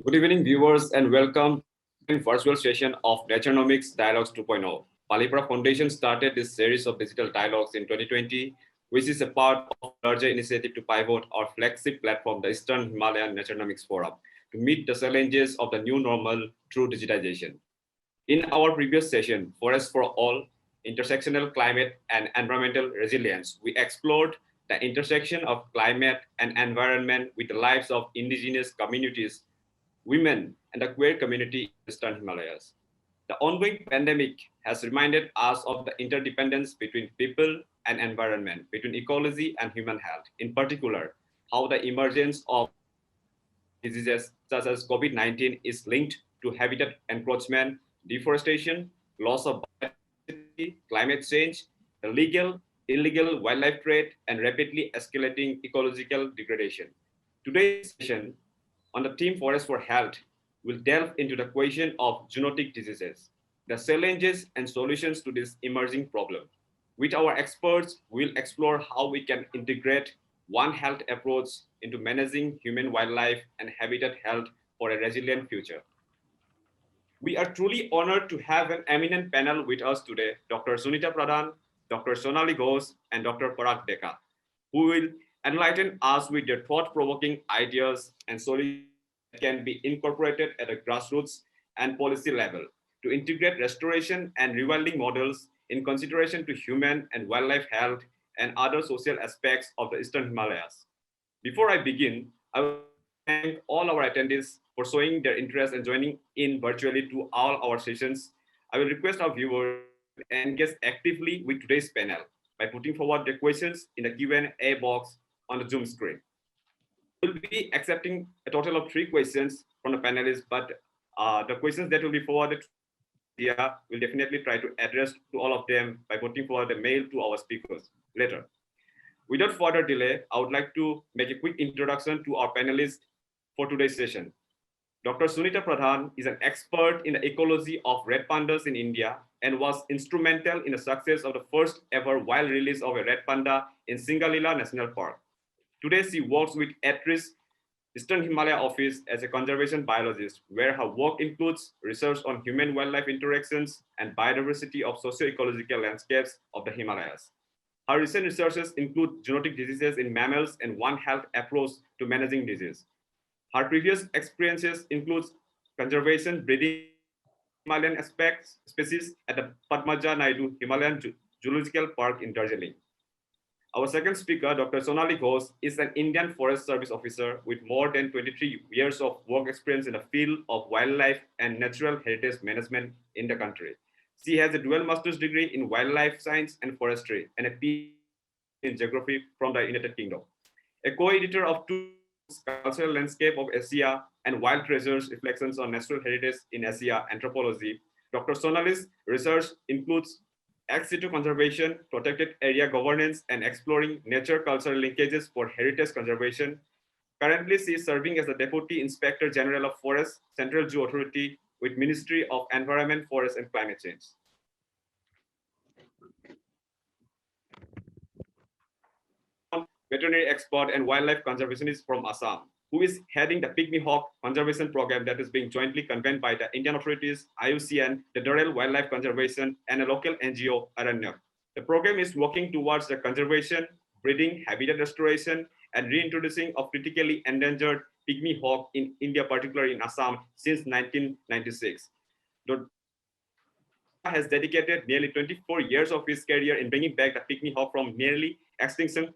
Good evening, viewers, and welcome to the virtual session of Naturenomics Dialogues 2.0. Palipra Foundation started this series of digital dialogues in 2020, which is a part of a larger initiative to pivot our flagship platform, the Eastern Himalayan Naturenomics Forum, to meet the challenges of the new normal through digitization. In our previous session, Forest for All, Intersectional Climate and Environmental Resilience, we explored the intersection of climate and environment with the lives of indigenous communities, women, and the queer community in the Western Himalayas. The ongoing pandemic has reminded us of the interdependence between people and environment, between ecology and human health. In particular, how the emergence of diseases such as COVID-19 is linked to habitat encroachment, deforestation, loss of biodiversity, climate change, illegal, illegal wildlife trade, and rapidly escalating ecological degradation. Today's session on the theme Forest for Health will delve into the question of zoonotic diseases, the challenges and solutions to this emerging problem. With our experts, we'll explore how we can integrate One Health approach into managing human wildlife and habitat health for a resilient future. We are truly honored to have an eminent panel with us today, Dr. Sunita Pradhan, Dr. Sonali Ghosh, and Dr. Parag Deka, who will enlighten us with their thought-provoking ideas and solutions that can be incorporated at a grassroots and policy level to integrate restoration and rewilding models in consideration to human and wildlife health and other social aspects of the Eastern Himalayas. Before I begin, I would thank all our attendees for showing their interest and joining in virtually to all our sessions. I will request our viewers to engage actively with today's panel by putting forward their questions in the Q&A box on the Zoom screen. We'll be accepting a total of 3 questions from the panelists, but the questions that will be forwarded we'll definitely try to address to all of them by putting forward a mail to our speakers later. Without further delay, I would like to make a quick introduction to our panelists for today's session. Dr. Sunita Pradhan is an expert in the ecology of red pandas in India and was instrumental in the success of the first ever wild release of a red panda in Singalila National Park. Today, she works with at-risk Eastern Himalaya Office as a conservation biologist, where her work includes research on human-wildlife interactions and biodiversity of socio-ecological landscapes of the Himalayas. Her recent researches include zoonotic diseases in mammals and One Health approach to managing disease. Her previous experiences includes conservation, breeding Himalayan species at the Padmaja Naidu Himalayan Zoological Park in Darjeeling. Our second speaker, Dr. Sonali Ghosh, is an Indian Forest Service officer with more than 23 years of work experience in the field of wildlife and natural heritage management in the country. She has a dual master's degree in wildlife science and forestry and a PhD in geography from the United Kingdom. A co-editor of 2 books, Cultural Landscape of Asia and Wild Treasures, Reflections on Natural Heritage in Asia, Anthropology. Dr. Sonali's research includes ex situ conservation, protected area governance, and exploring nature-culture linkages for heritage conservation. Currently, she is serving as the Deputy Inspector General of Forests, Central Zoo Authority with Ministry of Environment, Forest, and Climate Change. Veterinary expert and wildlife conservationist from Assam, who is heading the pygmy hawk conservation program that is being jointly convened by the Indian authorities, IUCN, the Durrell Wildlife Conservation, and a local NGO, Aranyak. The program is working towards the conservation, breeding, habitat restoration, and reintroducing of critically endangered pygmy hawk in India, particularly in Assam, since 1996. The has dedicated nearly 24 years of his career in bringing back the pygmy hawk from nearly extinction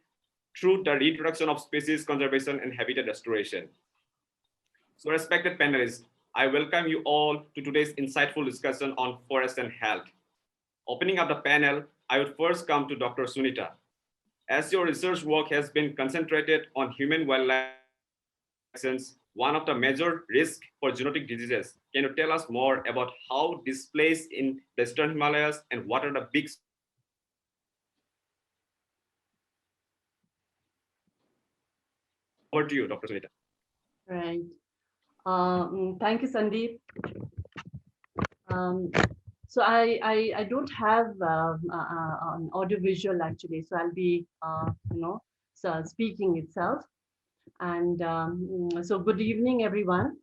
through the reintroduction of species conservation and habitat restoration. So respected panelists, I welcome you all to today's insightful discussion on forest and health. Opening up the panel, I would first come to Dr. Sunita. As your research work has been concentrated on human-wildlife interactions, one of the major risks for zoonotic diseases, can you tell us more about how this plays in the Eastern Himalayas and what are the big over to you, Dr. Sunita. Right. Thank you, Sandeep. So I don't have an audio visual actually, so I'll be speaking itself. And so good evening, everyone.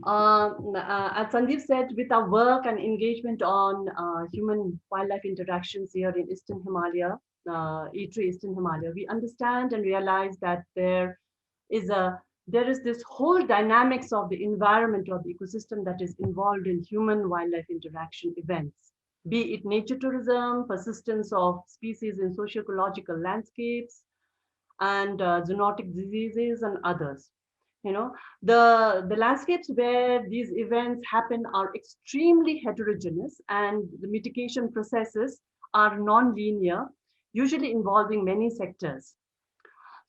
As Sandeep said, with our work and engagement on human-wildlife interactions here in Eastern Himalaya, E3 Eastern Himalaya, we understand and realize that is a there is this whole dynamics of the environment or the ecosystem that is involved in human-wildlife interaction events, be it nature tourism, persistence of species in socio-ecological landscapes, and zoonotic diseases and others. You know, the landscapes where these events happen are extremely heterogeneous, and the mitigation processes are non-linear, usually involving many sectors.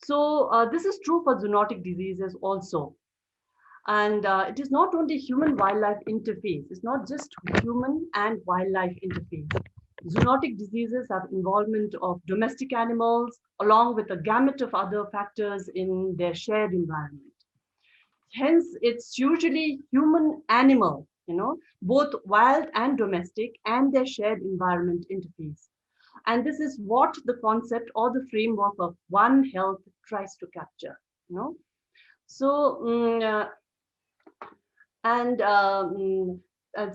So this is true for zoonotic diseases also. And it is not only human-wildlife interface, it's not just human and wildlife interface. Zoonotic diseases have involvement of domestic animals along with a gamut of other factors in their shared environment. Hence, it's usually human animal, both wild and domestic, and their shared environment interface. And this is what the concept or the framework of One Health tries to capture. You know? So, and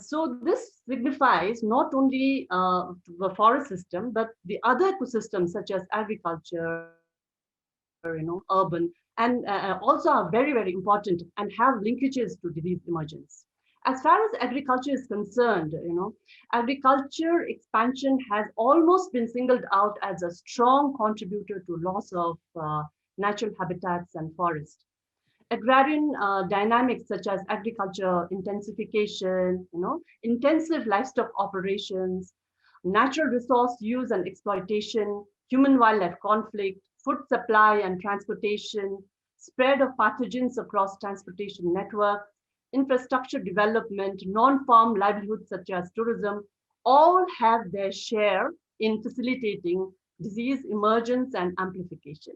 so this signifies not only the forest system, but the other ecosystems such as agriculture, urban, and also are very, very important and have linkages to disease emergence. As far as agriculture is concerned, agriculture expansion has almost been singled out as a strong contributor to loss of natural habitats and forests. Agrarian dynamics such as agriculture intensification, intensive livestock operations, natural resource use and exploitation, human-wildlife conflict, food supply and transportation, spread of pathogens across transportation network, infrastructure development, non-farm livelihoods such as tourism, all have their share in facilitating disease emergence and amplification.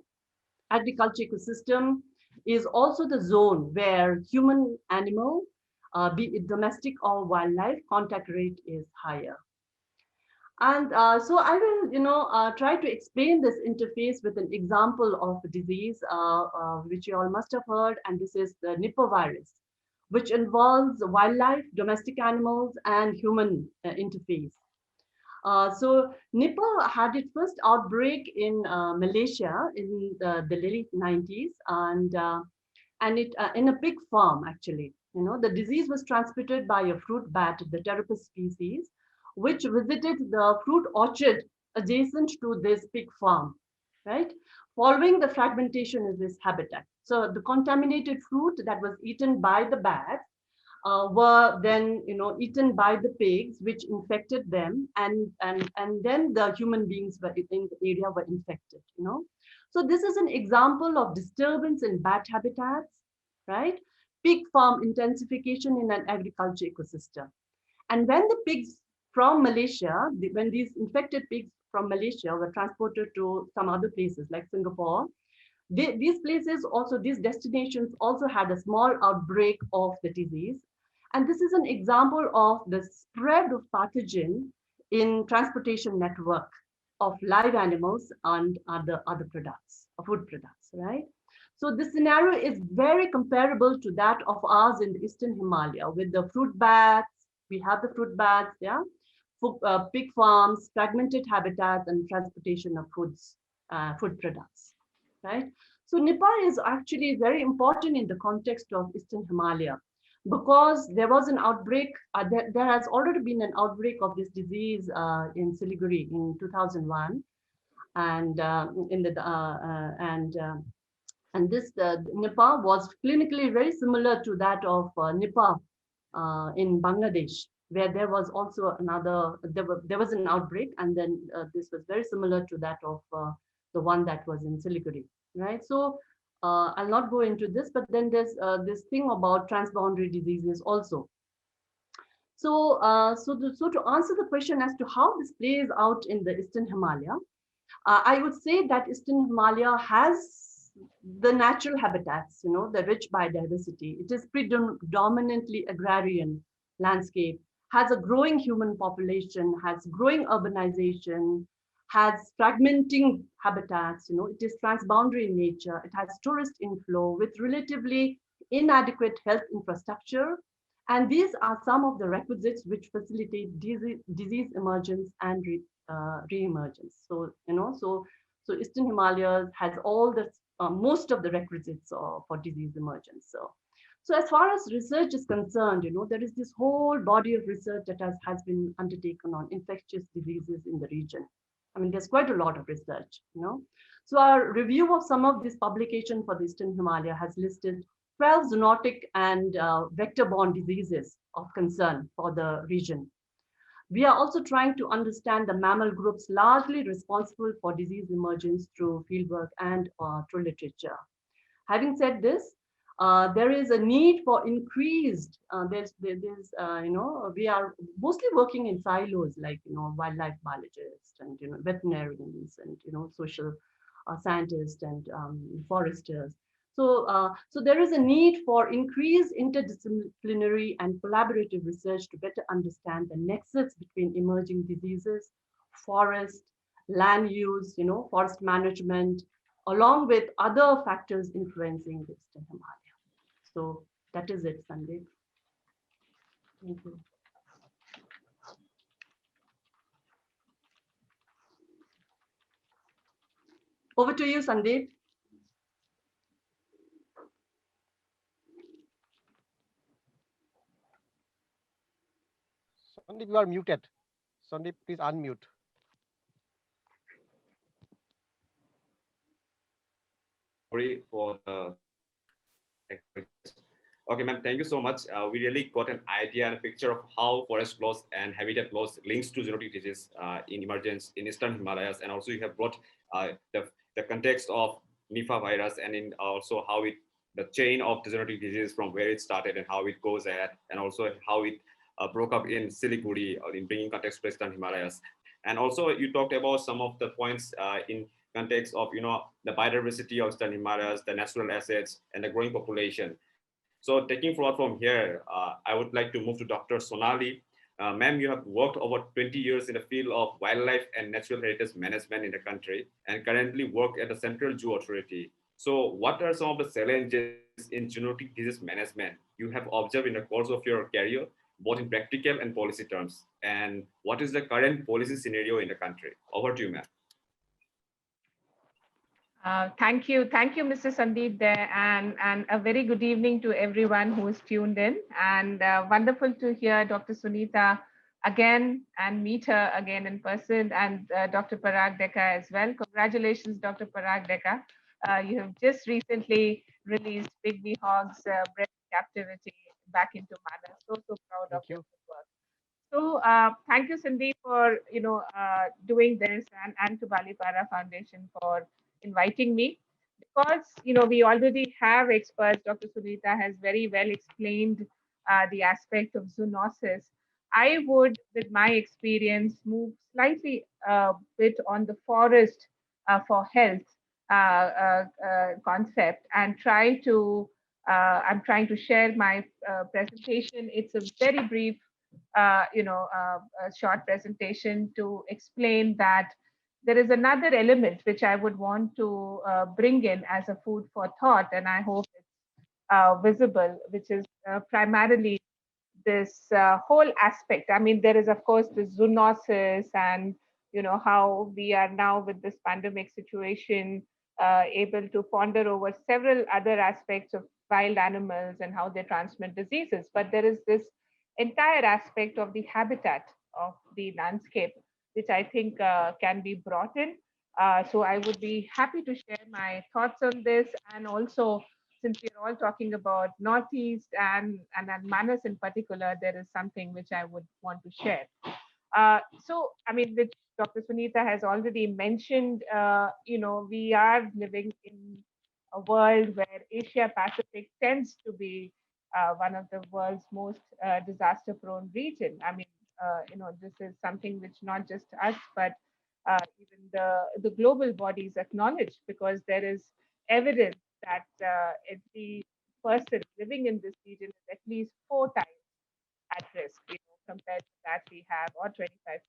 Agriculture ecosystem is also the zone where human animal, be it domestic or wildlife, contact rate is higher. And so I will, try to explain this interface with an example of a disease, which you all must have heard, and this is the Nippovirus, which involves wildlife, domestic animals, and human interface. So Nipah had its first outbreak in Malaysia in the late 90s, and it in a pig farm actually. The disease was transmitted by a fruit bat, the Pteropus species, which visited the fruit orchard adjacent to this pig farm, right? Following the fragmentation of this habitat. So the contaminated fruit that was eaten by the bat were then eaten by the pigs, which infected them, and then the human beings were in the area were infected. So this is an example of disturbance in bat habitats, right? Pig farm intensification in an agriculture ecosystem. And when the pigs from Malaysia, when these infected pigs from Malaysia were transported to some other places like Singapore, these places also, these destinations also had a small outbreak of the disease. And this is an example of the spread of pathogen in transportation network of live animals and other products, food products, right? So this scenario is very comparable to that of ours in the Eastern Himalaya with the fruit bats. We have the fruit bats, yeah, pig farms, fragmented habitats, and transportation of food products, right? So Nipah is actually very important in the context of Eastern Himalaya because there was an outbreak, there has already been an outbreak of this disease in Siliguri in 2001. And this Nipah was clinically very similar to that of Nipah in Bangladesh, where there was also there was an outbreak, and then this was very similar to that of the one that was in Siliguri, right? So I'll not go into this, but then there's this thing about transboundary diseases also. So, so to answer the question as to how this plays out in the Eastern Himalaya, I would say that Eastern Himalaya has the natural habitats, the rich biodiversity. It is predominantly agrarian landscape, has a growing human population, has growing urbanization, has fragmenting habitats, it is transboundary in nature, it has tourist inflow with relatively inadequate health infrastructure, And these are some of the requisites which facilitate disease emergence and re-emergence. So, so Eastern Himalayas has all the most of the requisites for disease emergence. So as far as research is concerned, there is this whole body of research that has been undertaken on infectious diseases in the region. I mean, there's quite a lot of research. So our review of some of this publication for the Eastern Himalaya has listed 12 zoonotic and vector-borne diseases of concern for the region. We are also trying to understand the mammal groups largely responsible for disease emergence through fieldwork and through literature. Having said this, there is a need for increased, we are mostly working in silos like, wildlife biologists and, veterinarians and, social scientists and foresters. So there is a need for increased interdisciplinary and collaborative research to better understand the nexus between emerging diseases, forest, land use, forest management, along with other factors influencing the Eastern Himalaya. So that is it, Sandeep. Thank you. Over to you, Sandeep. Sandeep, you are muted. Sandeep, please unmute. Sorry for the technical glitch. Okay, ma'am, thank you so much. We really got an idea and a picture of how forest loss and habitat loss links to zoonotic disease in emergence in Eastern Himalayas. And also you have brought the context of Nipah virus and in also how it, the chain of the zoonotic disease from where it started and how it goes ahead, and also how it broke up in Siliguri or in bringing context to Eastern Himalayas. And also you talked about some of the points in context of, the biodiversity of Eastern Himalayas, the natural assets, and the growing population. So taking forward from here, I would like to move to Dr. Sonali. Ma'am, you have worked over 20 years in the field of wildlife and natural heritage management in the country and currently work at the Central Zoo Authority. So what are some of the challenges in zoonotic disease management you have observed in the course of your career, both in practical and policy terms? And what is the current policy scenario in the country? Over to you, ma'am. Thank you, Mr. Sandeep there, and a very good evening to everyone who is tuned in. And wonderful to hear Dr. Sunita again and meet her again in person, and Dr. Parag Deka as well. Congratulations, Dr. Parag Deka. You have just recently released Big B Hog's Bred in Captivity back into Mana. So proud of Thank your you. good work. So thank you, Cindy, for doing this, and to Balipara Foundation for inviting me, because we already have experts. Dr. Sunita has very well explained the aspect of zoonosis. I would, with my experience, move slightly bit on the forest for health concept and try to. I'm trying to share my presentation. It's a very brief a short presentation to explain that there is another element which I would want to bring in as a food for thought, and I hope it's visible, which is primarily this whole aspect. I mean, there is of course the zoonosis, and how we are now with this pandemic situation able to ponder over several other aspects of wild animals and how they transmit diseases. But there is this entire aspect of the habitat of the landscape, which I think can be brought in. So I would be happy to share my thoughts on this, and also, since we're all talking about Northeast and Manas in particular, there is something which I would want to share. So, I mean, which Dr. Sunita has already mentioned, we are living in a world where Asia Pacific tends to be one of the world's most disaster prone region. I mean, this is something which not just us, but even the global bodies acknowledge, because there is evidence that every person living in this region is at least 4 times at risk, compared to that we have, or 25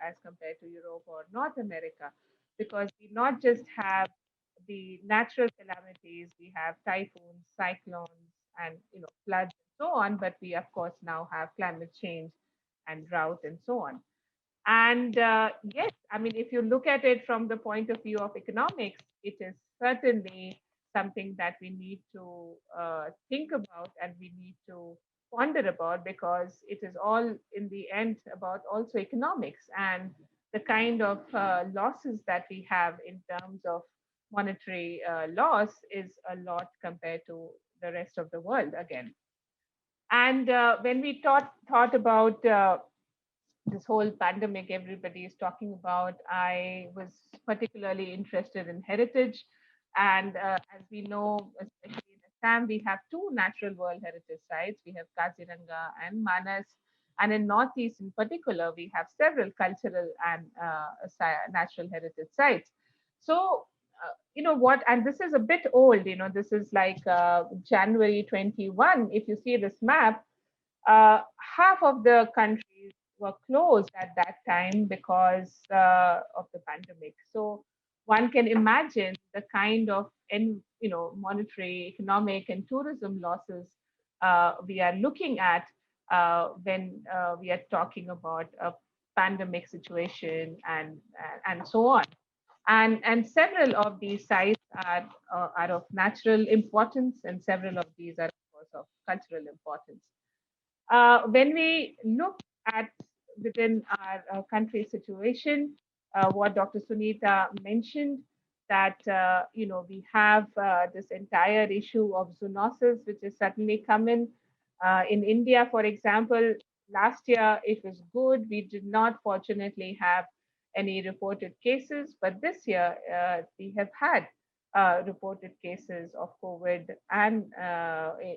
as compared to Europe or North America, because we not just have the natural calamities, we have typhoons, cyclones, and floods, and so on. But we, of course, now have climate change and drought and so on. And yes, I mean, if you look at it from the point of view of economics, it is certainly something that we need to think about and we need to ponder about, because it is all in the end about also economics and the kind of losses that we have in terms of monetary loss is a lot compared to the rest of the world again. And when we thought about this whole pandemic everybody is talking about, I was particularly interested in heritage. And as we know, especially in Assam, we have two natural World Heritage sites. We have Kaziranga and Manas. And in Northeast in particular, we have several cultural and natural heritage sites. So, you know what, and this is a bit old, you know, this is like January 21. If you see this map, half of the countries were closed at that time because of the pandemic. So one can imagine the kind of monetary, economic, and tourism losses we are looking at when we are talking about a pandemic situation and so on. And several of these sites are of natural importance, and several of these are, of course, of cultural importance. When we look at within our country situation, what Dr. Sunita mentioned, that we have this entire issue of zoonosis, which is suddenly coming in India. For example, last year it was good. We did not fortunately have any reported cases, but this year we have had reported cases of COVID and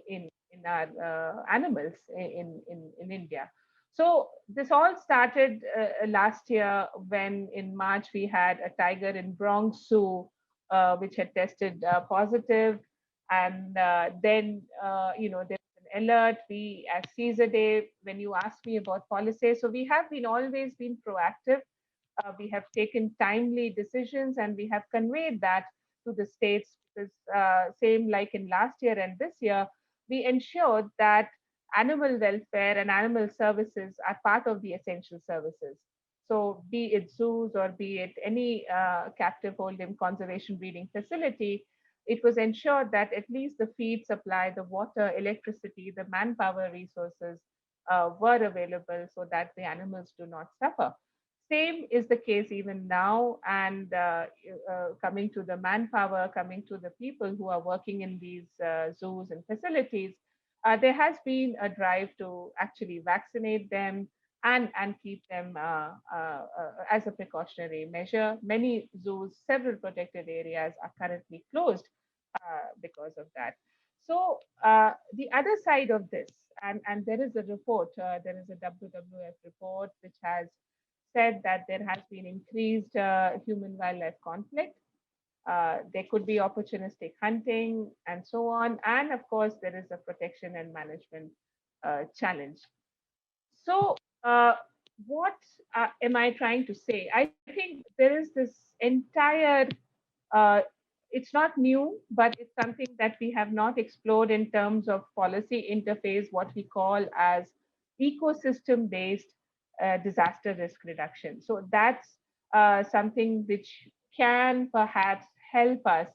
in our animals in India. So this all started last year when in March we had a tiger in Bronx Zoo which had tested positive, and then there was an alert. We at Caesar Day, when you asked me about policy, so we have been always been proactive. We have taken timely decisions and we have conveyed that to the states, because same like in last year and this year, we ensured that animal welfare and animal services are part of the essential services. So be it zoos or be it any captive holding conservation breeding facility, it was ensured that at least the feed supply, the water, electricity, the manpower resources were available so that the animals do not suffer. Same is the case even now. And coming to the manpower, coming to the people who are working in these zoos and facilities, there has been a drive to actually vaccinate them and keep them as a precautionary measure. Many zoos, several protected areas are currently closed because of that. So the other side of this, and there is a report, there is a WWF report which has said that there has been increased human wildlife conflict. There could be opportunistic hunting and so on. And of course, there is a protection and management challenge. So, what am I trying to say? I think there is this entire, uh, it's not new, but it's something that we have not explored in terms of policy interface, what we call as ecosystem based disaster risk reduction. So, that's something which can perhaps help us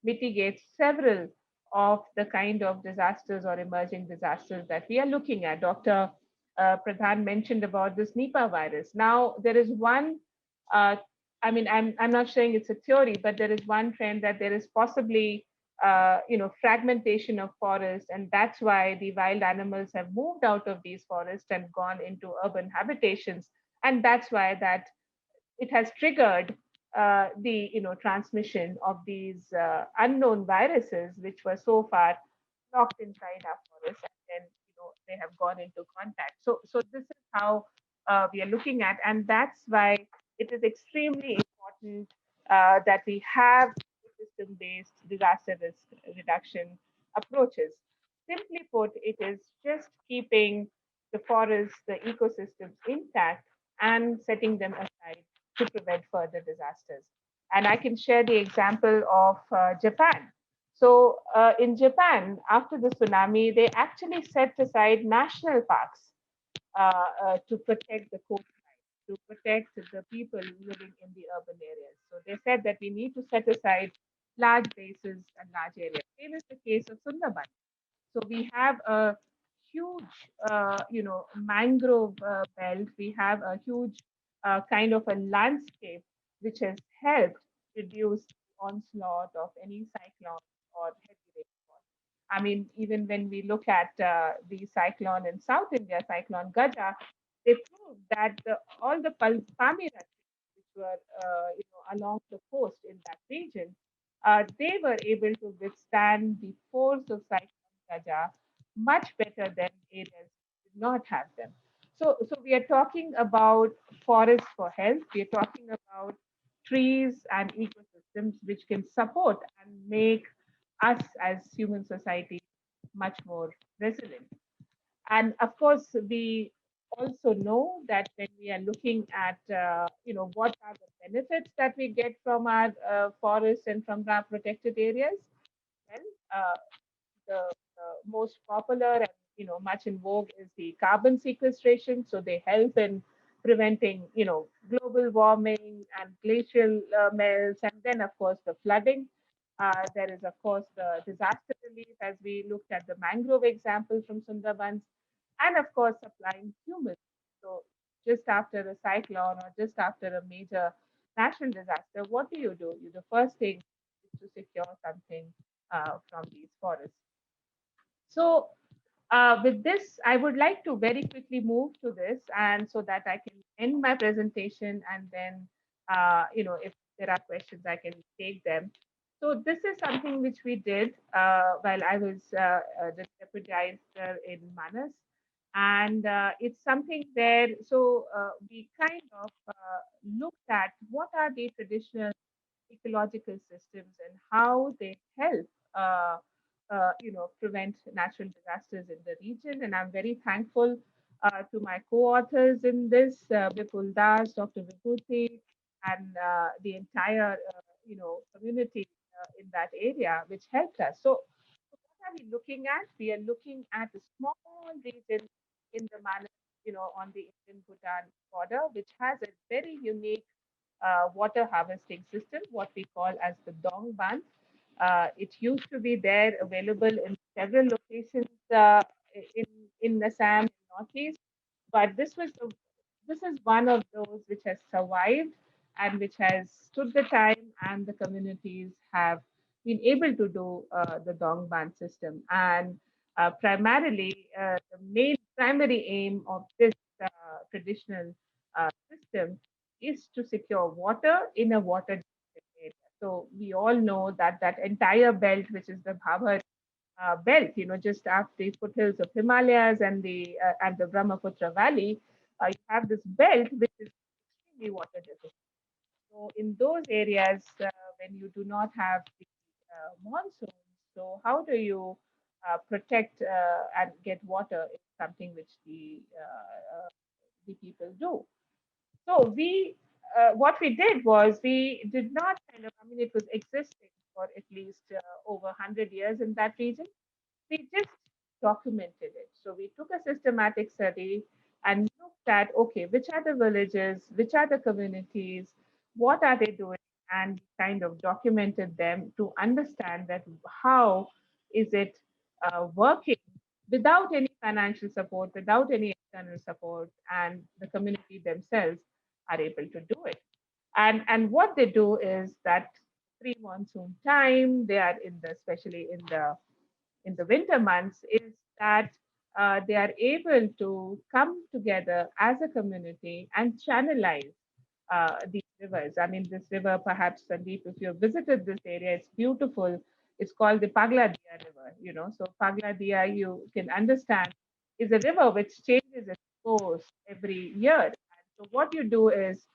mitigate several of the kind of disasters or emerging disasters that we are looking at. Dr. Pradhan mentioned about this Nipah virus. Now, there is one, uh, I mean, I'm not saying it's a theory, but there is one trend that there is possibly, fragmentation of forests, and that's why the wild animals have moved out of these forests and gone into urban habitations, and that's why that it has triggered the transmission of these unknown viruses, which were so far locked inside our forest, and then they have gone into contact. So this is how we are looking at, and that's why it is extremely important that we have system-based disaster risk reduction approaches. Simply put, it is just keeping the forests, the ecosystems intact, and setting them aside to prevent further disasters. And I can share the example of Japan. So in Japan, after the tsunami, they actually set aside national parks to protect the coastline, to protect the people living in the urban areas. So they said that we need to set aside large bases and large areas. Same is the case of Sundarban. So we have a huge, mangrove belt. We have a huge kind of a landscape which has helped reduce the onslaught of any cyclone or heavy rainfall. I mean, even when we look at the cyclone in South India, Cyclone Gaja, they proved that all the palmyra trees which were, along the coast in that region, they were able to withstand the force of Cyclone Gaja much better than areas that did not have them. So we are talking about forests for health. We are talking about trees and ecosystems which can support and make us as human society much more resilient. And of course, we also know that when we are looking at, what are the benefits that we get from our forests and from our protected areas, well, the most popular and much in vogue is the carbon sequestration. So they help in preventing global warming and glacial melts, and then of course the flooding. There is of course the disaster relief, as we looked at the mangrove example from Sundarbans, and of course supplying humus. So just after a cyclone or just after a major natural disaster, what do? The first thing is to secure something from these forests. So, with this, I would like to very quickly move to this, and so that I can end my presentation, and then, if there are questions, I can take them. So, this is something which we did while I was the deputized in Manas, and it's something where we kind of looked at what are the traditional ecological systems and how they help prevent natural disasters in the region. And I'm very thankful to my co-authors in this, Vipul Das, Dr. Vibhuti, and the entire community in that area, which helped us. So what are we looking at? We are looking at a small region in the Manas, on the Indian Bhutan border, which has a very unique water harvesting system, what we call as the Dongban. It used to be there available in several locations in in Assam, in Northeast, but this is one of those which has survived and which has stood the time, and the communities have been able to do the Dongban system. And primarily, the main primary aim of this traditional system is to secure water in a water deficit area. So we all know that that entire belt, which is the Bhavar belt, just after the foothills of Himalayas and the Brahmaputra Valley, you have this belt which is extremely water deficient. So in those areas, when you do not have the monsoons, so how do you protect and get water? Is something which the people do. So what we did was we did not kind of, I mean, it was existing for at least over 100 years in that region. We just documented it. So we took a systematic study and looked at, okay, which are the villages, which are the communities, what are they doing, and kind of documented them to understand that how is it working without any financial support, without any external support, and the community themselves are able to do it. And what they do is that pre-monsoon time, they are in the especially in the winter months, is that they are able to come together as a community and channelize these rivers. I mean, this river, perhaps, Sandeep, if you've visited this area, it's beautiful. It's called the Pagla Dia River, So Pagla Dia, you can understand, is a river which changes its course every year. And so what you do is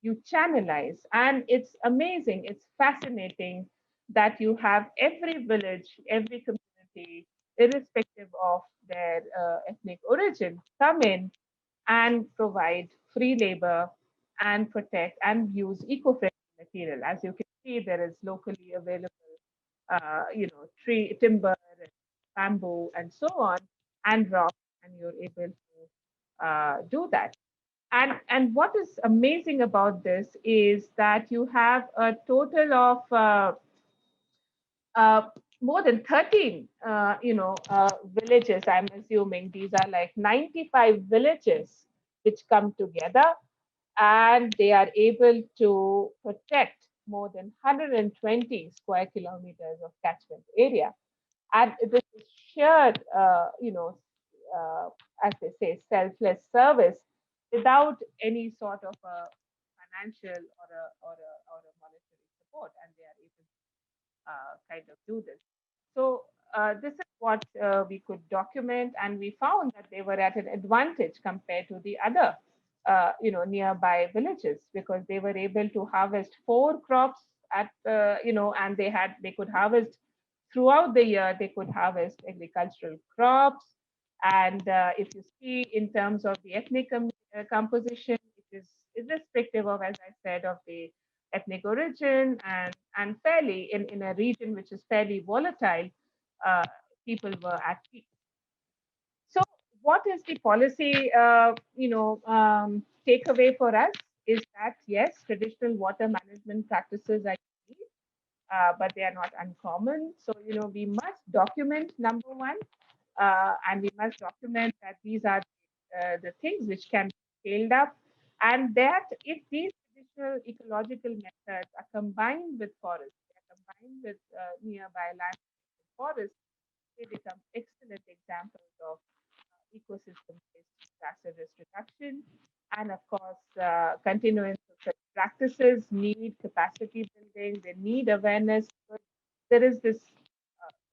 you channelize, and it's amazing, it's fascinating that you have every village, every community, irrespective of their ethnic origin, come in and provide free labor and protect and use eco-friendly material. As you can see, there is locally available tree, timber, and bamboo, and so on, and rock, and you're able to do that. And what is amazing about this is that you have a total of uh, more than 13, villages. I'm assuming these are like 95 villages which come together, and they are able to protect more than 120 square kilometers of catchment area. And this is shared, as they say, selfless service without any sort of a financial or a monetary support, and they are able to kind of do this. So this is what we could document, and we found that they were at an advantage compared to the other, nearby villages, because they were able to harvest four crops and they could harvest throughout the year. They could harvest agricultural crops, and if you see in terms of the ethnic composition, it is irrespective of, as I said, of the ethnic origin, and fairly in a region which is fairly volatile, uh, people were at peace. So, what is the policy, takeaway for us is that yes, traditional water management practices are unique, but they are not uncommon. So, we must document number one, and we must document that these are the things which can be scaled up, and that if these traditional ecological methods are combined with forests, they are combined with nearby land forests, they become excellent examples of ecosystem-based disaster risk reduction. And of course, continuance of such practices need capacity building, they need awareness. Because there is this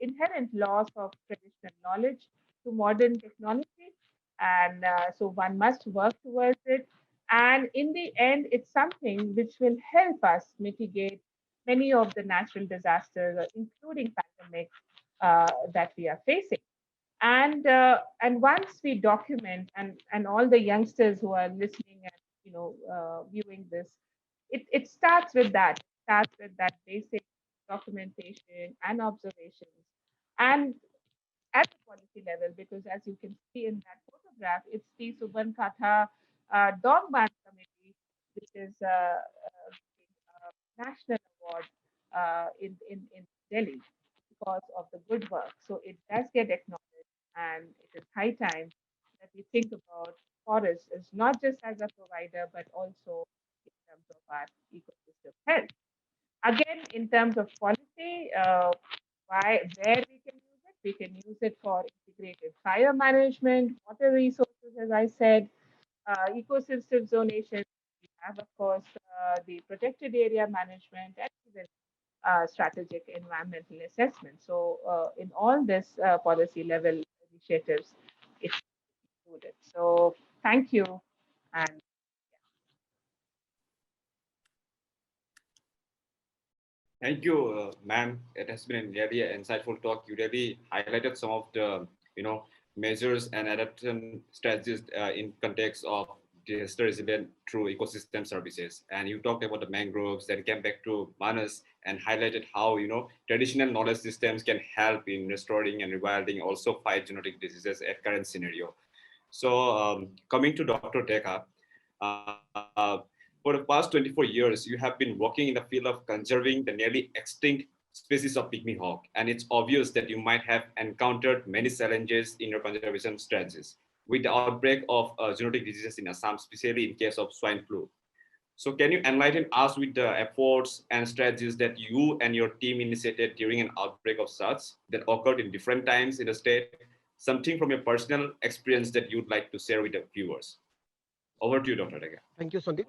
inherent loss of traditional knowledge to modern technology. And so one must work towards it. And in the end, it's something which will help us mitigate many of the natural disasters, including pandemics, that we are facing. And once we document, and all the youngsters who are listening and viewing this, it starts with that. Starts with that basic documentation and observations, and at the policy level, because as you can see in that photograph, it's the Suban Katha Dongban Committee, which is giving a national award in Delhi because of the good work. So it does get acknowledged, and it is high time that we think about forests as not just as a provider, but also in terms of our ecosystem health. Again, in terms of policy, where we can use it for integrated fire management, water resources, as I said, ecosystem zonation. We have, of course, the protected area management, and even strategic environmental assessment. So, in all this policy level initiatives, it's included. So, thank you. And Thank you, ma'am. It has been a really insightful talk. You really highlighted some of the, measures and adaptation strategies in context of disaster resilient through ecosystem services. And you talked about the mangroves, then came back to Manas and highlighted how, traditional knowledge systems can help in restoring and rewilding, also fight genetic diseases at current scenario. So coming to Dr. Teka, uh, for the past 24 years, you have been working in the field of conserving the nearly extinct species of pygmy hawk, and it's obvious that you might have encountered many challenges in your conservation strategies with the outbreak of zoonotic diseases in Assam, especially in case of swine flu. So can you enlighten us with the efforts and strategies that you and your team initiated during an outbreak of such that occurred in different times in the state? Something from your personal experience that you'd like to share with the viewers. Over to you, Dr. Dega. Thank you, Sandeep.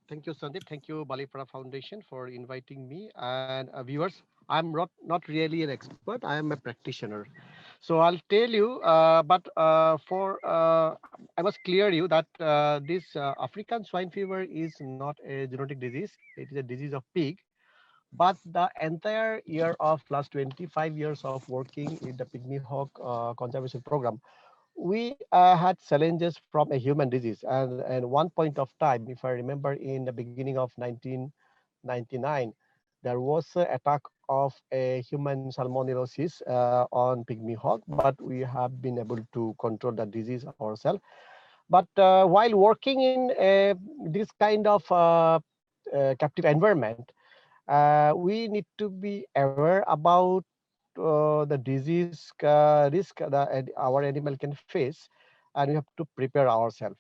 Thank you, Sandeep. Thank you, Balipara Foundation, for inviting me and viewers. I'm not really an expert. I am a practitioner. So I'll tell you, but for I must clear you that this African swine fever is not a zoonotic disease. It is a disease of pig. But the entire year of last 25 years of working in the pygmy hawk conservation program, we had challenges from a human disease. And one point of time, if I remember, in the beginning of 1999, there was an attack of a human salmonellosis on pygmy hawk, but we have been able to control the disease ourselves. But while working in this kind of captive environment, we need to be aware about the disease risk that our animal can face, and we have to prepare ourselves.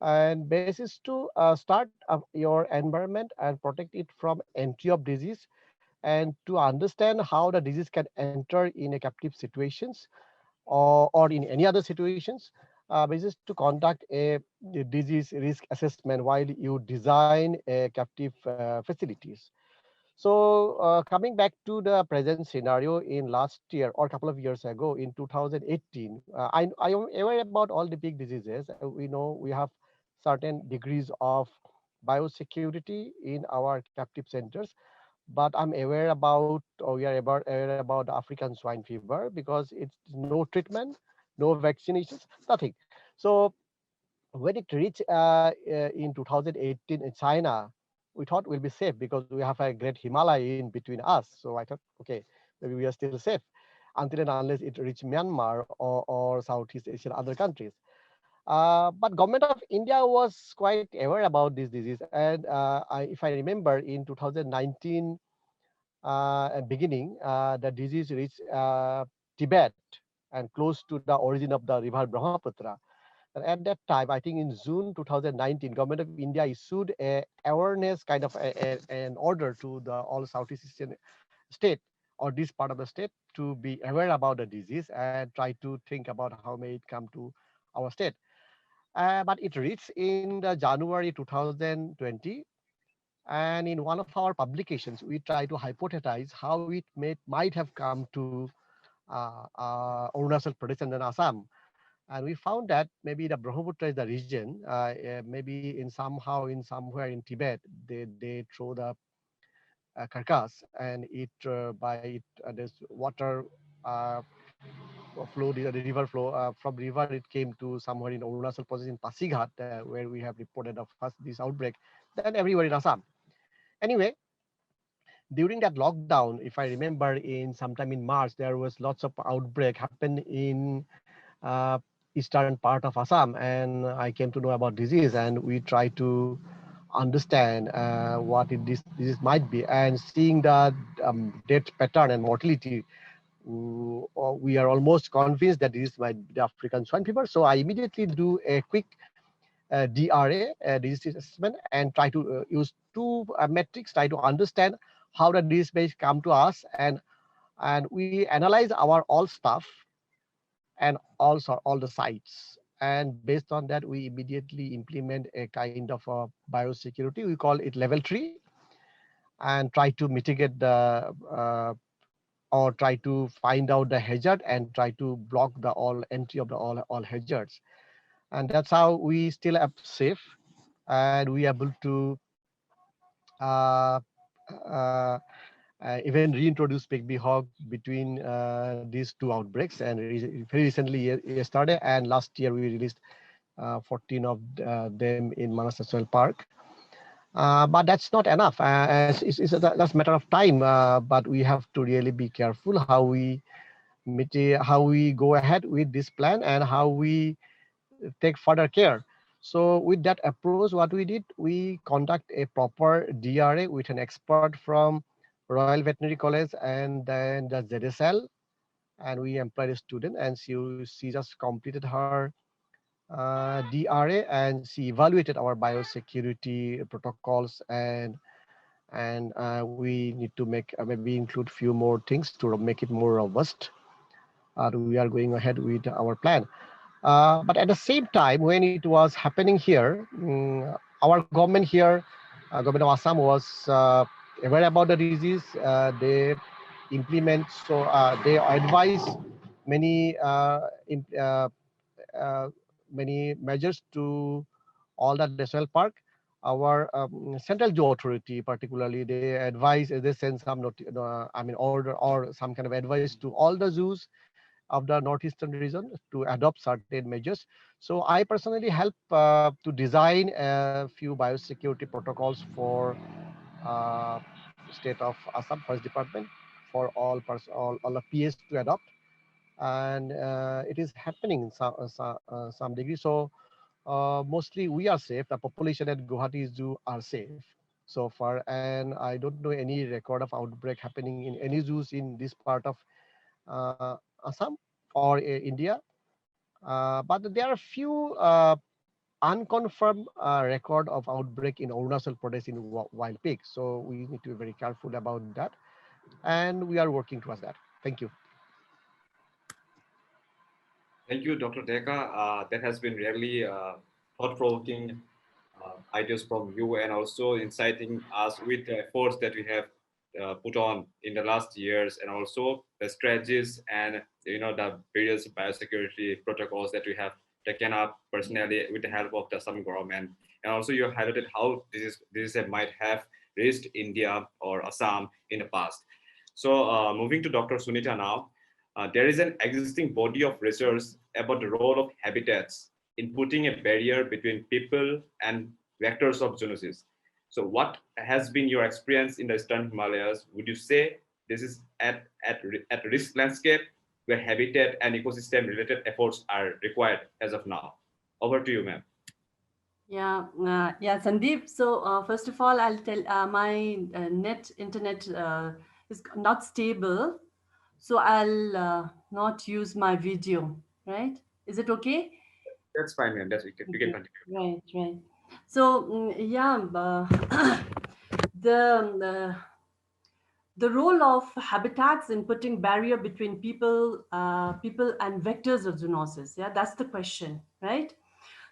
And basis to start your environment and protect it from entry of disease, and to understand how the disease can enter in a captive situations, or in any other situations, basis to conduct a disease risk assessment while you design a captive facilities. So coming back to the present scenario in last year or a couple of years ago in 2018, I am aware about all the big diseases. We know we have certain degrees of biosecurity in our captive centers, but I'm aware about, or we are aware about the African swine fever, because it's no treatment, no vaccinations, nothing. So when it reached in 2018 in China, we thought we'll be safe because we have a great Himalaya in between us. So I thought, okay, maybe we are still safe until and unless it reached Myanmar or Southeast Asian other countries. But government of India was quite aware about this disease. And if I remember, in 2019 beginning, the disease reached Tibet and close to the origin of the river Brahmaputra. And at that time, I think in June 2019, Government of India issued a awareness kind of an order to the all Southeast Asian state, or this part of the state, to be aware about the disease and try to think about how may it come to our state. But it reached in the January 2020, and in one of our publications, we try to hypothesize how it might have come to Arunachal Pradesh and then Assam. And we found that maybe the Brahmaputra is the region, maybe in somehow in somewhere in Tibet, they throw the carcass, and it by it there's water uh, flow, the river flow from river, it came to somewhere in Arunachal Pradesh in Pasighat, where we have reported of first this outbreak, then everywhere in Assam. Anyway, during that lockdown, if I remember, in sometime in March, there was lots of outbreak happened in uh, eastern part of Assam, and I came to know about disease, and we try to understand what this disease might be, and seeing the death pattern and mortality, we are almost convinced that this might be the African swine fever. So I immediately do a quick DRA, disease assessment, and try to use two metrics, try to understand how the disease may come to us, and we analyze our all stuff and also all the sites. And based on that, we immediately implement a kind of a biosecurity. We call it level 3, and try to mitigate the or try to find out the hazard and try to block the all entry of the all hazards. And that's how we still are safe, and we are able to uh, uh, even reintroduce pygmy hawk between these two outbreaks. And very recently, yesterday and last year, we released 14 of them in Manas National Park. But that's not enough. That's a matter of time. But we have to really be careful how we go ahead with this plan and how we take further care. So with that approach, what we did, we conduct a proper DRA with an expert from Royal Veterinary College and then the ZSL, and we employed a student, and she just completed her DRA, and she evaluated our biosecurity protocols, and we need to make maybe include few more things to make it more robust. We are going ahead with our plan. But at the same time, when it was happening here, our government here, government of Assam, was aware about the disease. They implement, so they advise many uh, many measures to all the national park. Our central zoo authority, particularly, they advise, they send some, I mean, order or some kind of advice to all the zoos of the northeastern region to adopt certain measures. So I personally help to design a few biosecurity protocols for uh, state of Assam Forest Department for all the PS to adopt, and it is happening in some degree. So mostly we are safe. The population at Guwahati Zoo are safe so far, and I don't know any record of outbreak happening in any zoos in this part of Assam or India. But there are few unconfirmed record of outbreak in Arunachal Pradesh in wild pigs. So we need to be very careful about that, and we are working towards that. Thank you. Thank you, Dr. Deka. That has been really thought-provoking ideas from you, and also inciting us with the efforts that we have put on in the last years, and also the strategies and the various biosecurity protocols that we have taken up personally with the help of the Assam government. And also you highlighted how this might have reached India or Assam in the past. So moving to Dr. Sunita now. There is an existing body of research about the role of habitats in putting a barrier between people and vectors of zoonosis. So what has been your experience in the Eastern Himalayas? Would you say this is at risk landscape where habitat and ecosystem related efforts are required as of now? Over to you, ma'am. Yeah, Sandeep. So first of all, I'll tell my internet is not stable, so I'll not use my video. Right? Is it okay? That's fine, ma'am. We can Okay. continue. Right. So yeah, the the role of habitats in putting barrier between people and vectors of zoonosis. Yeah, that's the question, right?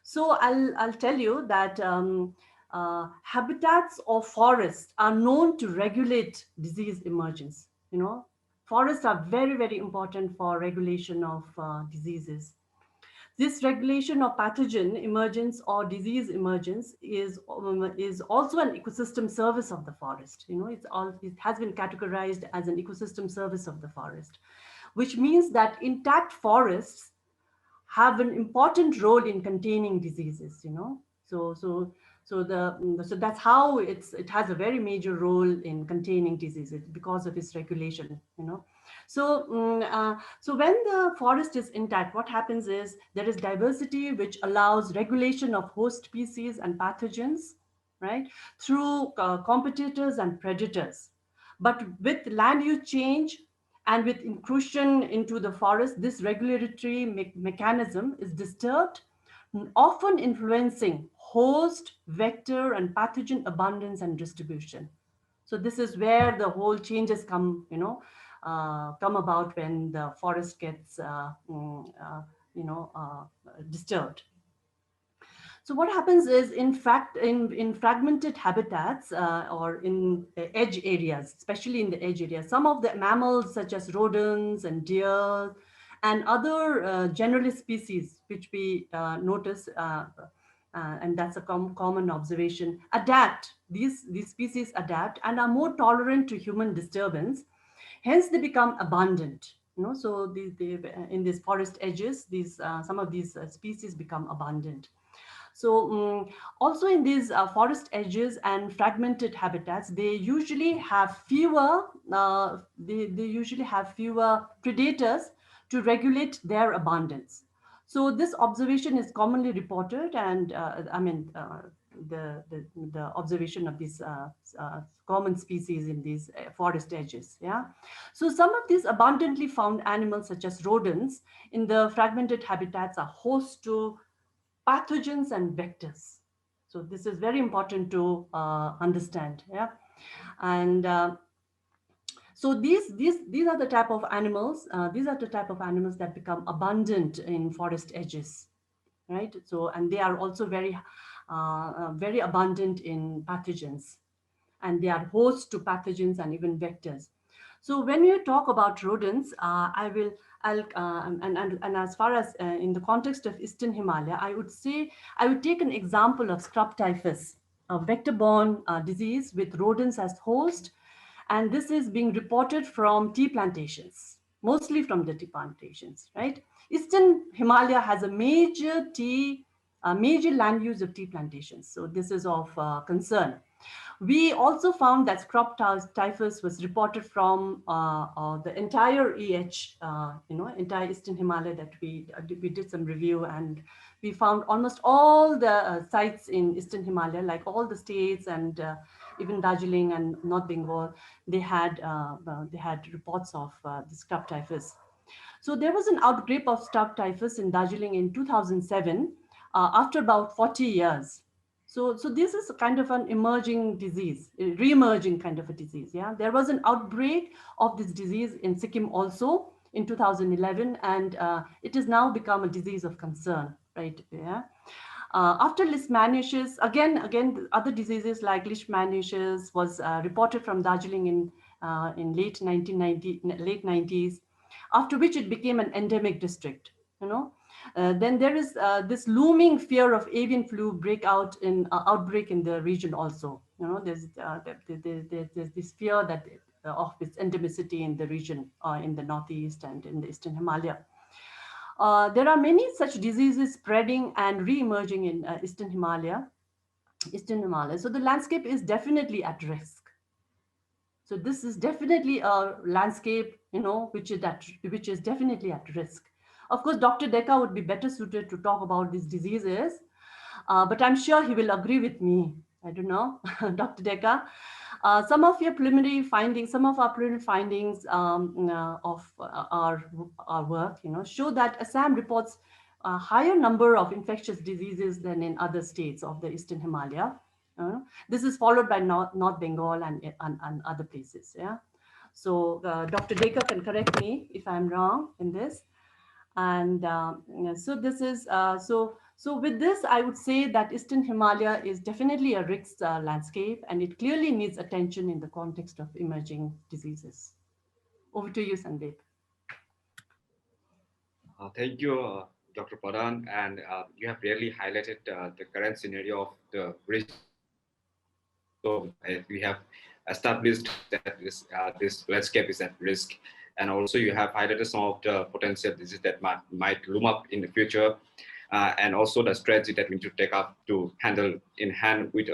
So I'll tell you that habitats of forests are known to regulate disease emergence. Forests are very important for regulation of diseases. This regulation of pathogen emergence or disease emergence is also an ecosystem service of the forest. It has been categorized as an ecosystem service of the forest, which means that intact forests have an important role in containing diseases. So that's how it has a very major role in containing diseases because of its regulation. So when the forest is intact, what happens is there is diversity which allows regulation of host species and pathogens, right, through competitors and predators. But with land use change and with intrusion into the forest, this regulatory mechanism is disturbed, often influencing host, vector, and pathogen abundance and distribution. So this is where the whole changes come about when the forest gets disturbed. So what happens is, in fact, in fragmented habitats or in edge areas, especially in the edge areas, some of the mammals such as rodents and deer and other generalist species, which we notice, and that's a common observation, adapt. These species adapt and are more tolerant to human disturbance. Hence, they become abundant. So in these forest edges, some of these species become abundant. So also in these forest edges and fragmented habitats, they usually have fewer predators to regulate their abundance. So this observation is commonly reported, and the observation of these common species in these forest edges. Yeah. So some of these abundantly found animals, such as rodents, in the fragmented habitats are host to pathogens and vectors. So this is very important to understand. Yeah. And so these are the type of animals. These are the type of animals that become abundant in forest edges, right? So, and they are also very abundant in pathogens, and they are host to pathogens and even vectors. So when you talk about rodents, and as far as in the context of Eastern Himalaya, I would take an example of scrub typhus, a vector-borne disease with rodents as host, and this is being reported from tea plantations, mostly from the tea plantations, right? Eastern Himalaya has a major land use of tea plantations, so this is of concern. We also found that typhus was reported from the entire entire Eastern Himalaya that we did some review, and we found almost all the sites in Eastern Himalaya, like all the states and even Darjeeling and North Bengal, they had reports of the scrub typhus. So there was an outbreak of scrub typhus in Darjeeling in 2007 after about 40 years. So this is a kind of an emerging disease, a re-emerging kind of a disease. Yeah, there was an outbreak of this disease in Sikkim also in 2011, and it has now become a disease of concern, right? Yeah. After leishmaniasis, again, other diseases like leishmaniasis was reported from Darjeeling in late 90s, after which it became an endemic district. You know, then there is this looming fear of avian flu outbreak in the region also. You know, there's this fear that of its endemicity in the region, in the northeast and in the Eastern Himalaya. There are many such diseases spreading and re-emerging in Eastern Himalaya. Eastern Himalaya. So the landscape is definitely at risk. So this is definitely a landscape, which is definitely at risk. Of course, Dr. Deka would be better suited to talk about these diseases, but I'm sure he will agree with me. I don't know, Dr. Deka. Some of our preliminary findings of our work, show that Assam reports a higher number of infectious diseases than in other states of the Eastern Himalaya. This is followed by North Bengal and other places. Yeah. So Dr. Deka can correct me if I'm wrong in this. And so this is so with this, I would say that Eastern Himalaya is definitely a risk landscape, and it clearly needs attention in the context of emerging diseases. Over to you, Sandeep. Thank you, Dr. Pradhan, and you have really highlighted the current scenario of the risk. So we have established that this landscape is at risk, and also you have highlighted some of the potential diseases that might loom up in the future, and also the strategy that we need to take up to handle in hand with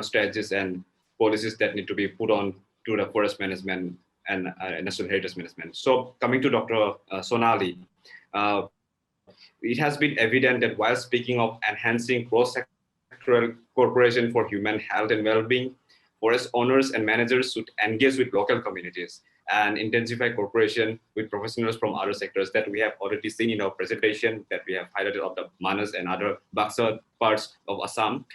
strategies and policies that need to be put on to the forest management and national heritage management. So coming to Dr. Sonali, it has been evident that while speaking of enhancing cross-sectoral cooperation for human health and well-being, forest owners and managers should engage with local communities and intensify cooperation with professionals from other sectors that we have already seen in our presentation that we have highlighted of the Manas and other Baksa parts of Assam.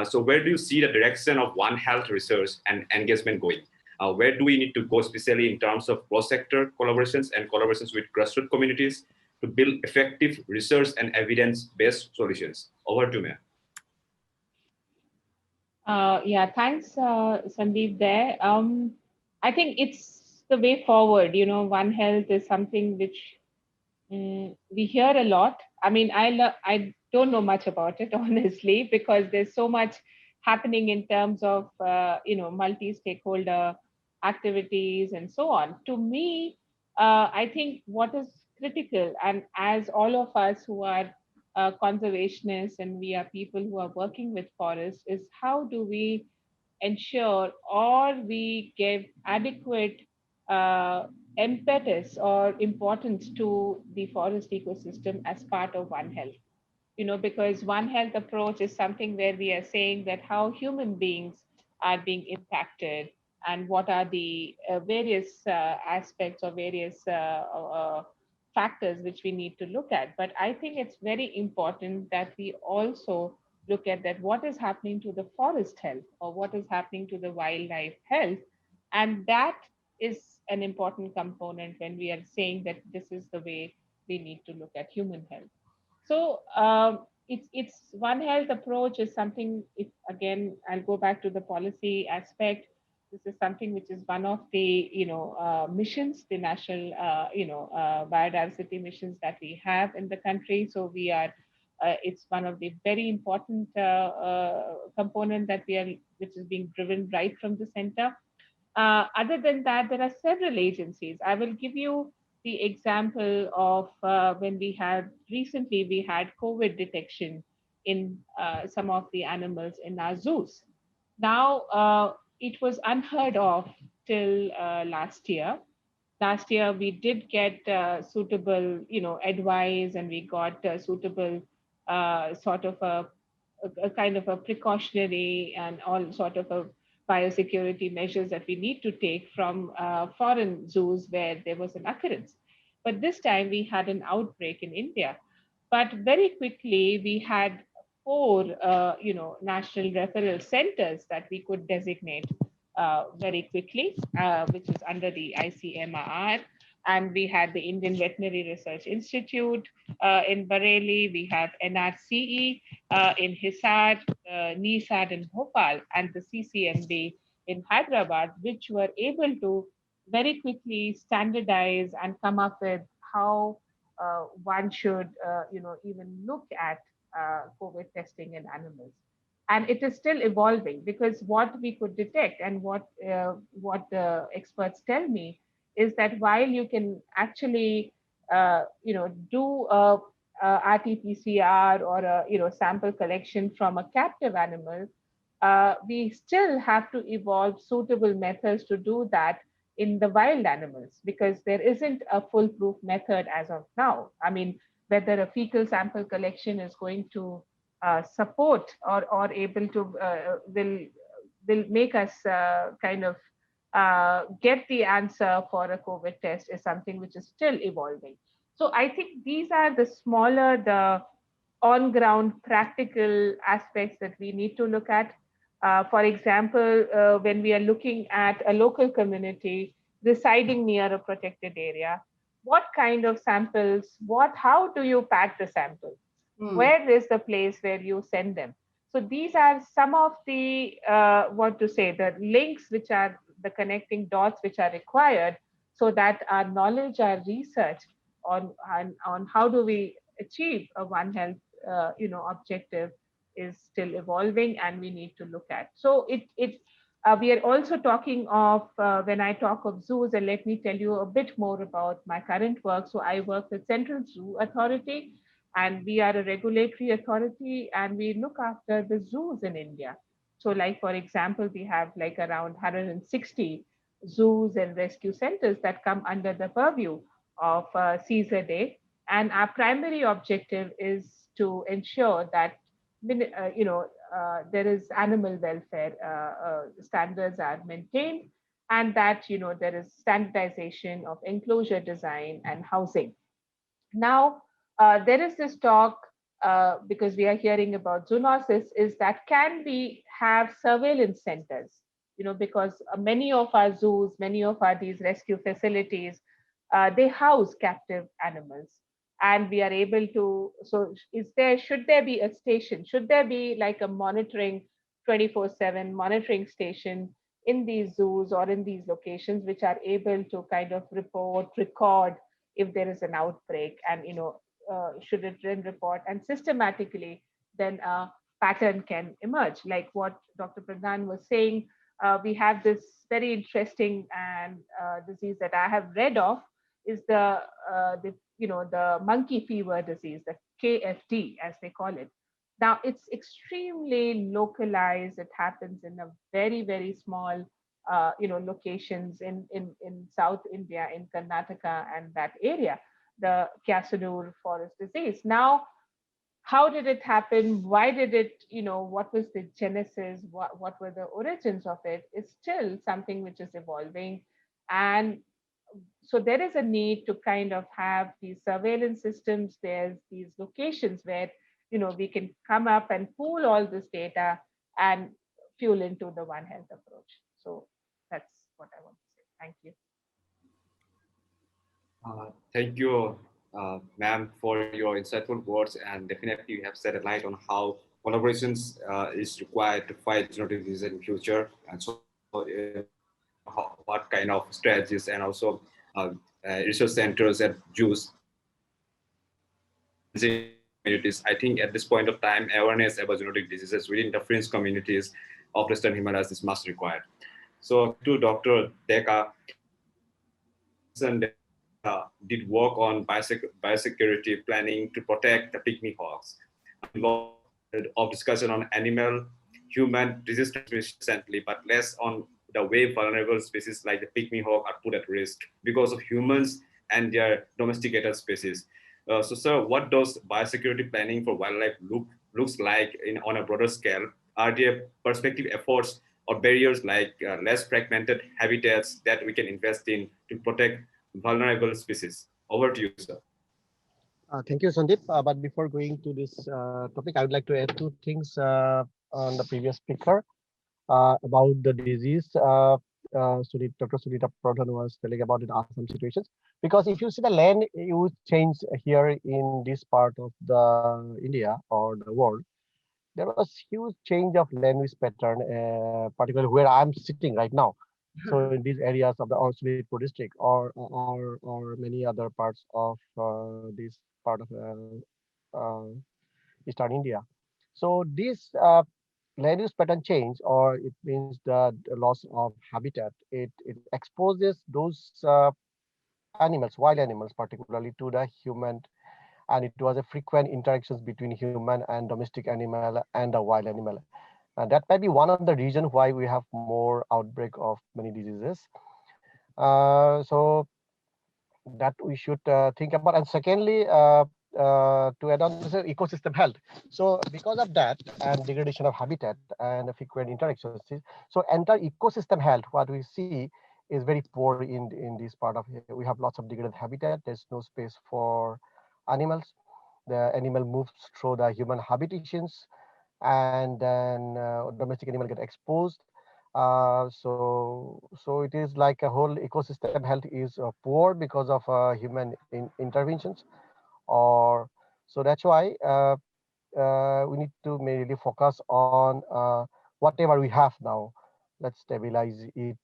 So where do you see the direction of One Health research and engagement going? Where do we need to go, especially in terms of cross-sector collaborations and collaborations with grassroots communities to build effective research and evidence-based solutions? Over to me. Yeah, thanks, Sandeep. There, I think it's the way forward. One Health is something which we hear a lot. I mean, I don't know much about it honestly, because there's so much happening in terms of multi-stakeholder activities and so on. To me, I think what is critical, and as all of us who are conservationists and we are people who are working with forests, is how do we ensure or we give adequate impetus or importance to the forest ecosystem as part of One Health. Because One Health approach is something where we are saying that how human beings are being impacted and what are the various aspects or various factors which we need to look at. But I think it's very important that we also look at that what is happening to the forest health or what is happening to the wildlife health. And that is an important component when we are saying that this is the way we need to look at human health. So it's One Health approach is something. If again, I'll go back to the policy aspect. This is something which is one of the missions, the national biodiversity missions that we have in the country. So we are. It's one of the very important component that we are, which is being driven right from the center. Other than that, there are several agencies. I will give you the example of when we had COVID detection in some of the animals in our zoos. Now, it was unheard of till last year. Last year, we did get suitable, advice, and we got suitable sort of a kind of a precautionary and all sort of a biosecurity measures that we need to take from foreign zoos where there was an occurrence. But this time we had an outbreak in India. But very quickly we had four, national referral centers that we could designate very quickly, which is under the ICMR. And we had the Indian Veterinary Research Institute in Bareilly. We have NRCE in Hisar, NISAD in Bhopal, and the CCMB in Hyderabad, which were able to very quickly standardize and come up with how one should, even look at COVID testing in animals. And it is still evolving, because what we could detect and what the experts tell me is that while you can actually, do a RT-PCR or a sample collection from a captive animal, we still have to evolve suitable methods to do that in the wild animals, because there isn't a foolproof method as of now. I mean, whether a fecal sample collection is going to support or able to will make us kind of get the answer for a COVID test is something which is still evolving. So I think these are the smaller, the on ground practical aspects that we need to look at. For example, when we are looking at a local community residing near a protected area, what kind of samples, how do you pack the sample? Where is the place where you send them? So these are some of the, what to say, the links which are the connecting dots which are required, so that our knowledge, our research on how do we achieve a One Health, objective is still evolving, and we need to look at. So we are also talking of, when I talk of zoos, and let me tell you a bit more about my current work. So I work with Central Zoo Authority, and we are a regulatory authority, and we look after the zoos in India. So, like for example, we have like around 160 zoos and rescue centers that come under the purview of Caesar Day, and our primary objective is to ensure that there is animal welfare standards are maintained, and that there is standardization of enclosure design and housing. Now, there is this talk, because we are hearing about zoonosis, is that can we have surveillance centers? Because many of our zoos, many of our these rescue facilities, they house captive animals, and we are able to. So, should there be a station? Should there be like a monitoring 24/7 monitoring station in these zoos or in these locations, which are able to kind of report, record if there is an outbreak, and should it then report, and systematically then a pattern can emerge, like what Dr. Pradhan was saying. We have this very interesting and disease that I have read of, is the monkey fever disease, the KFD as they call it. Now it's extremely localized. It happens in a very, very small locations in South India, in Karnataka and that area, the Kyasanur forest disease. Now, how did it happen? Why did it, what was the genesis? What were the origins of it? Is still something which is evolving. And so there is a need to kind of have these surveillance systems. There's these locations where, we can come up and pool all this data and fuel into the One Health approach. So that's what I want to say. Thank you. Thank you, ma'am, for your insightful words. And definitely you have shed a light on how collaborations is required to fight zoonotic disease in future. And so what kind of strategies, and also research centers and Jews communities. I think at this point of time, awareness about zoonotic diseases within the fringe communities of Western Himalayas is much required. So to Dr. Deka, did work on biosecurity planning to protect the pygmy hawks. A lot of discussion on animal human disease transmission recently, but less on the way vulnerable species like the pygmy hawk are put at risk because of humans and their domesticated species. So, sir, what does biosecurity planning for wildlife looks like on a broader scale? Are there prospective efforts or barriers like less fragmented habitats that we can invest in to protect vulnerable species? Over to you, sir. Thank you, Sandeep. But before going to this topic, I would like to add two things on the previous speaker about the disease. Dr. Sunita Pradhan was telling about in Assam situations. Because if you see the land use change here in this part of the India or the world, there was huge change of land use pattern, particularly where I'm sitting right now. So in these areas of the Sonitpur district or many other parts of this part of eastern India. So this land use pattern change, or it means the loss of habitat, it exposes those animals, wild animals, particularly to the human, and it was a frequent interactions between human and domestic animal and the wild animal. And that might be one of the reasons why we have more outbreak of many diseases. So that we should think about. And secondly, to add on, this is ecosystem health. So because of that and degradation of habitat and frequent interactions, so entire ecosystem health, what we see is very poor in this part of here. We have lots of degraded habitat. There's no space for animals. The animal moves through the human habitations, and then domestic animal get exposed. So it is like a whole ecosystem health is poor because of human interventions, or so that's why we need to mainly focus on whatever we have now. Let's stabilize it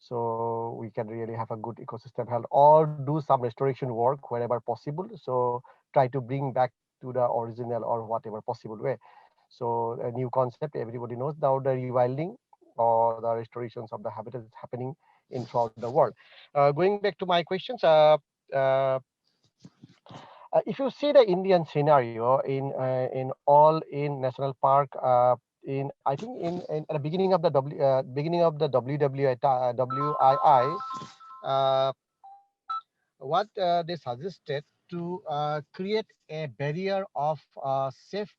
so we can really have a good ecosystem health, or do some restoration work wherever possible. So try to bring back to the original or whatever possible way. So a new concept everybody knows now, the rewilding or the restorations of the habitat is happening in throughout the world. Going back to my questions, uh, if you see the Indian scenario in all in national park, in I think in at the beginning of the beginning of the WII, uh, what they suggested to create a barrier of safe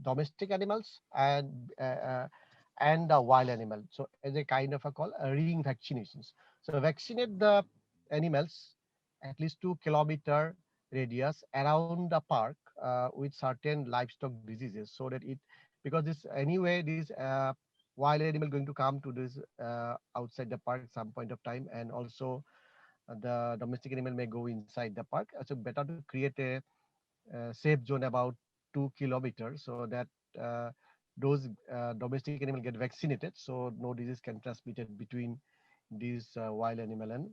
domestic animals and the wild animal. So as a kind of a call, ring vaccinations. So vaccinate the animals at least 2 kilometer radius around the park with certain livestock diseases, so that it, because this anyway this wild animal going to come to this outside the park some point of time, and also the domestic animal may go inside the park. So better to create a safe zone about 2 kilometers, so that uh, those domestic animal get vaccinated, so no disease can transmitted between these wild animal and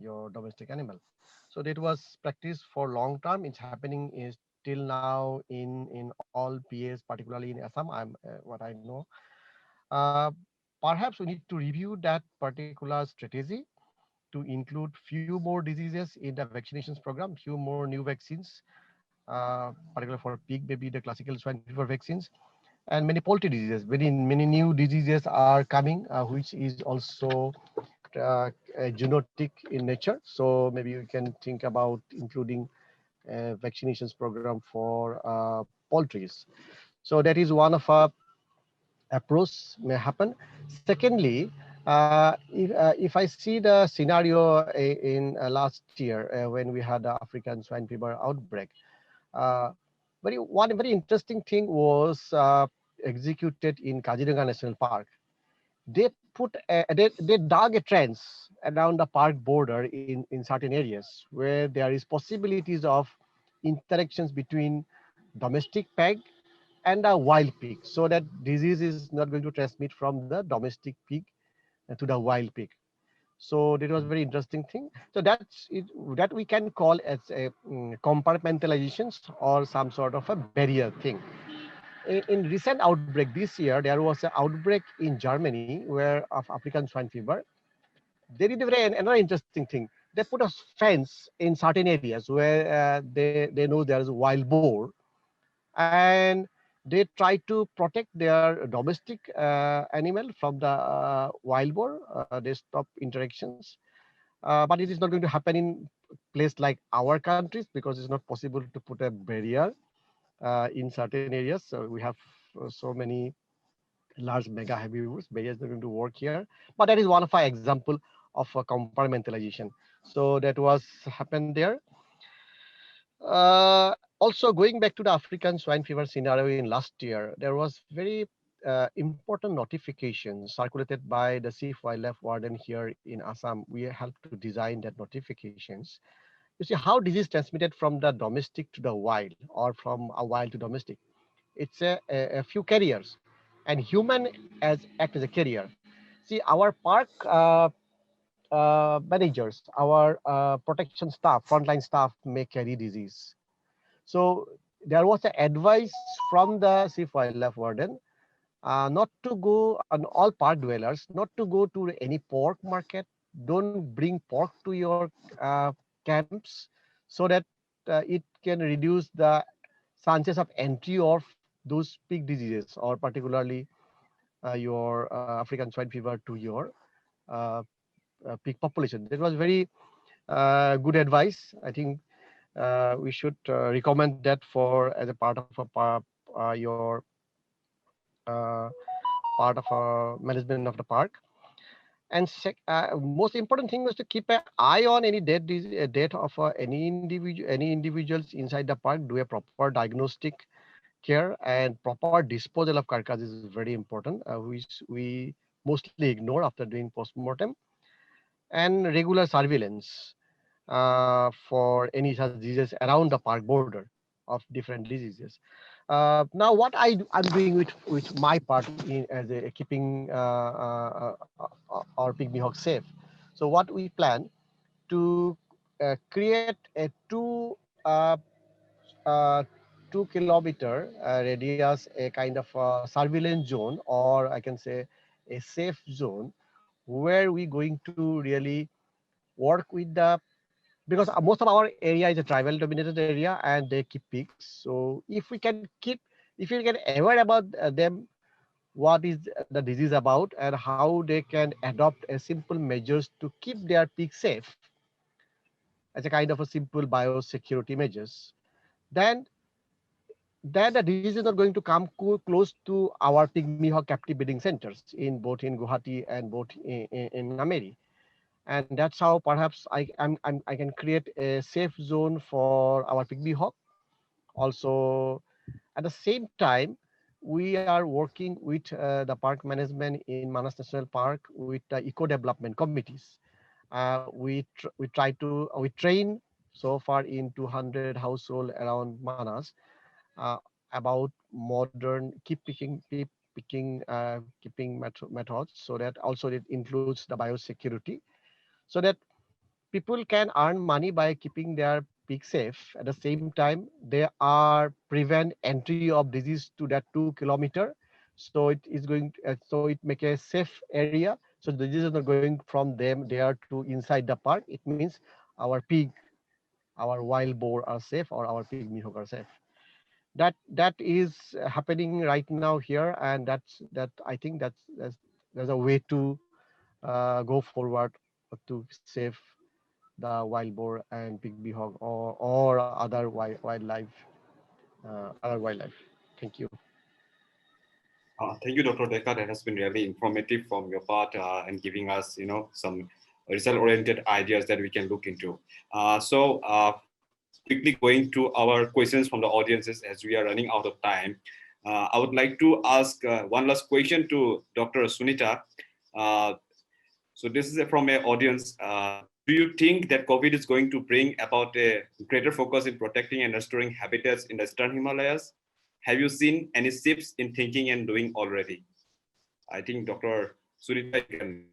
your domestic animal. So that was practiced for long term. It's happening is till now in all PAs, particularly in Assam. I'm what I know. Uh, Perhaps we need to review that particular strategy to include few more diseases in the vaccinations program, few more new vaccines, particularly for pig, maybe the classical swine fever vaccines, and many poultry diseases. Many new diseases are coming, which is also zoonotic in nature. So maybe we can think about including vaccinations program for poultries. So that is one of our approach may happen. Secondly, if I see the scenario in last year when we had the African swine fever outbreak, uh, one very interesting thing was executed in Kaziranga National Park. They they dug a trench around the park border in certain areas where there is possibilities of interactions between domestic pig and a wild pig, so that disease is not going to transmit from the domestic pig to the wild pig. So that was very interesting thing. So that's it, that we can call as a compartmentalizations or some sort of a barrier thing. In recent outbreak this year, there was an outbreak in Germany where of African swine fever. They did a very another interesting thing. They put a fence in certain areas where they know there is wild boar, and they try to protect their domestic animal from the wild boar. They stop interactions, but it is not going to happen in place like our countries because it's not possible to put a barrier in certain areas. So we have so many large mega herbivores. Barriers are going to work here, but that is one of our example of compartmentalization. So that was happened there. Also, going back to the African swine fever scenario in last year, there was very important notification circulated by the Chief Wildlife Warden here in Assam. We helped to design that notifications. You see how disease transmitted from the domestic to the wild or from a wild to domestic. It's a few carriers, and human as act as a carrier. See, our park managers, our protection staff, frontline staff may carry disease. So there was an advice from the Chief Wildlife Warden not to go on all park dwellers, not to go to any pork market. Don't bring pork to your camps so that it can reduce the chances of entry of those pig diseases or particularly your African swine fever to your uh, pig population. That was very good advice. I think we should recommend that for as a part of your uh, part of management of the park. And most important thing was to keep an eye on any death of any individuals inside the park. Do a proper diagnostic care and proper disposal of carcass is very important, which we mostly ignore after doing postmortem, and regular surveillance for any such diseases around the park border of different diseases. Now, what I'm doing with my part in as a keeping our pygmy hawk safe. So what we plan to create a uh, uh, 2 kilometer radius, a kind of surveillance zone, or I can say a safe zone, where we going to really work with the because most of our area is a tribal dominated area and they keep pigs. So if we can aware about them, what is the disease about and how they can adopt a simple measures to keep their pigs safe as a kind of a simple biosecurity measures, then the disease is not going to come close to our pygmy hawk captive breeding centers in both in Guwahati and both in Nameri. And that's how perhaps I can create a safe zone for our pygmy hawk. Also, at the same time, we are working with the park management in Manas National Park with the eco development committees. We train so far in 200 household around Manas uh, about modern keeping methods, so that also it includes the biosecurity, so that people can earn money by keeping their pig safe. At the same time, they are prevent entry of disease to that 2 kilometer. So it is so it make a safe area. So the disease is not going from them there to inside the park. It means our pig, our wild boar are safe or our pygmy hawk are safe. That is happening right now here, and that I think that's a way to go forward to save the wild boar and pygmy hawk or other other wildlife. Thank you. Thank you, Dr. Deka. That has been really informative from your part and giving us, some result-oriented ideas that we can look into. Quickly going to our questions from the audiences as we are running out of time. I would like to ask one last question to Dr. Sunita. So this is from an audience. Do you think that COVID is going to bring about a greater focus in protecting and restoring habitats in the Eastern Himalayas? Have you seen any shifts in thinking and doing already? I think Dr. Sunita can.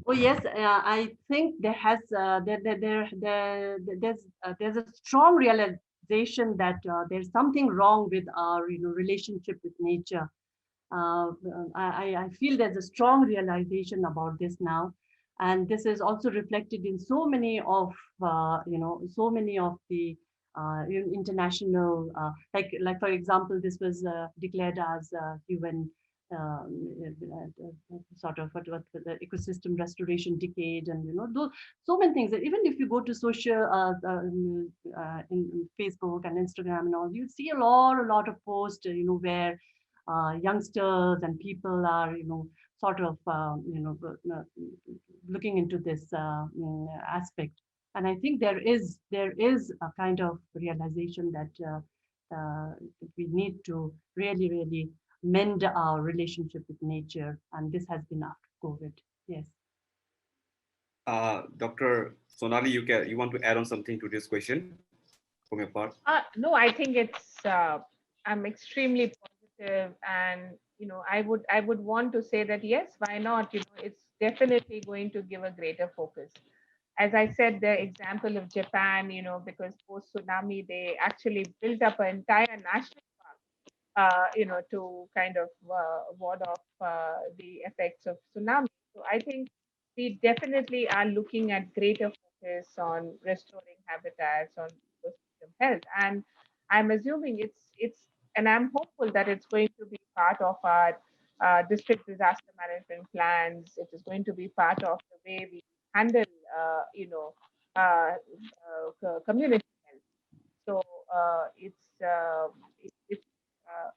Oh yes, I think there's a strong realization that there's something wrong with our relationship with nature. I feel there's a strong realization about this now, and this is also reflected in so many of so many of the international, like for example, this was declared as UN sort of what the ecosystem restoration decade, and those, so many things. Even if you go to social in Facebook and Instagram and all, you see a lot of posts, where youngsters and people are, sort of, looking into this aspect. And I think there is a kind of realization that we need to really mend our relationship with nature, and this has been after COVID. Yes. Dr. Sonali, you want to add on something to this question from your part? No, I think I'm extremely positive, and I would want to say that yes, why not? It's definitely going to give a greater focus. As I said, the example of Japan, because post tsunami they actually built up an entire national park, to kind of ward off the effects of tsunami. So I think we definitely are looking at greater focus on restoring habitats, on ecosystem health, and I'm assuming and I'm hopeful that it's going to be part of our district disaster management plans. It is going to be part of the way we handle, community health. So it's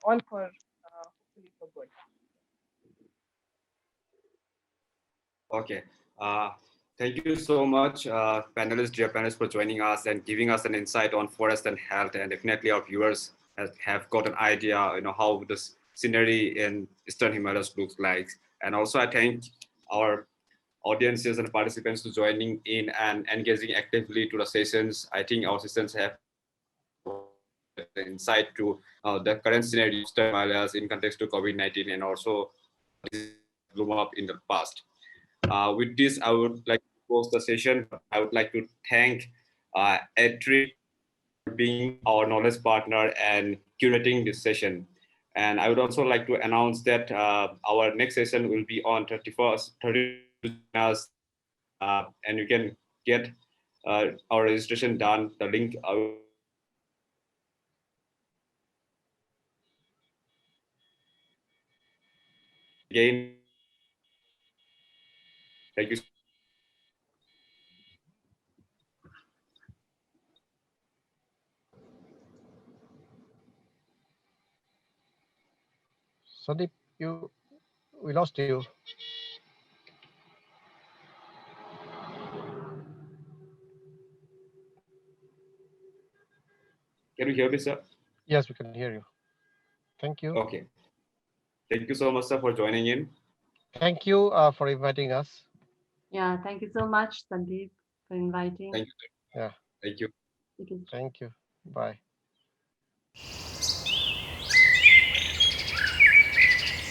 all for hopefully for good. Okay. Thank you so much, panelists, dear panelists, for joining us and giving us an insight on forest and health. And definitely our viewers have got an idea, how this scenery in Eastern Himalayas looks like. And also I thank our audiences and participants to joining in and engaging actively to the sessions. I think our sessions have insight to the current scenario of Eastern Himalayas in context to COVID-19 and also bloom up in the past. With this, I would like to close the session. I would like to thank Edric for being our knowledge partner and curating this session. And I would also like to announce that our next session will be on 31st, and you can get our registration done. The link again. Thank you. Sandeep, we lost you. Can you hear me, sir? Yes, we can hear you. Thank you. Okay. Thank you so much, sir, for joining in. Thank you for inviting us. Yeah. Thank you so much, Sandeep, for inviting. Thank you. Yeah. Thank you. It is Thank you. Bye.